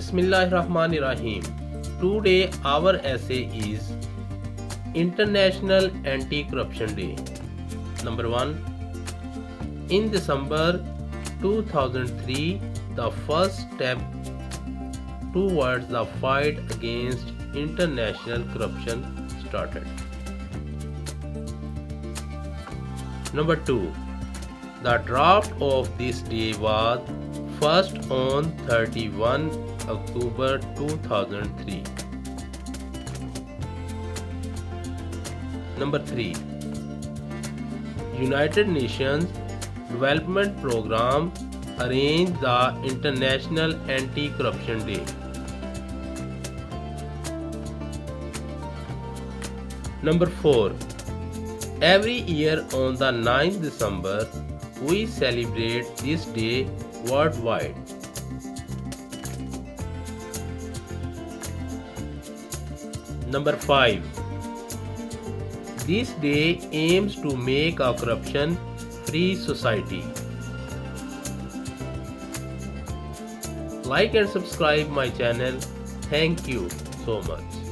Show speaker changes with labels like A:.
A: Bismillahirrahmanirrahim. Today our essay is International Anti-Corruption Day. Number 1. In December 2003, the first step towards the fight against international corruption started. Number 2. The draft of this day was first on 31 October 2003. Number 3. United Nations Development Program arranged the International Anti-Corruption Day. Number 4. Every year on the 9th December, we celebrate this day worldwide. Number 5. This day aims to make a corruption-free society. Like and subscribe my channel. Thank you so much.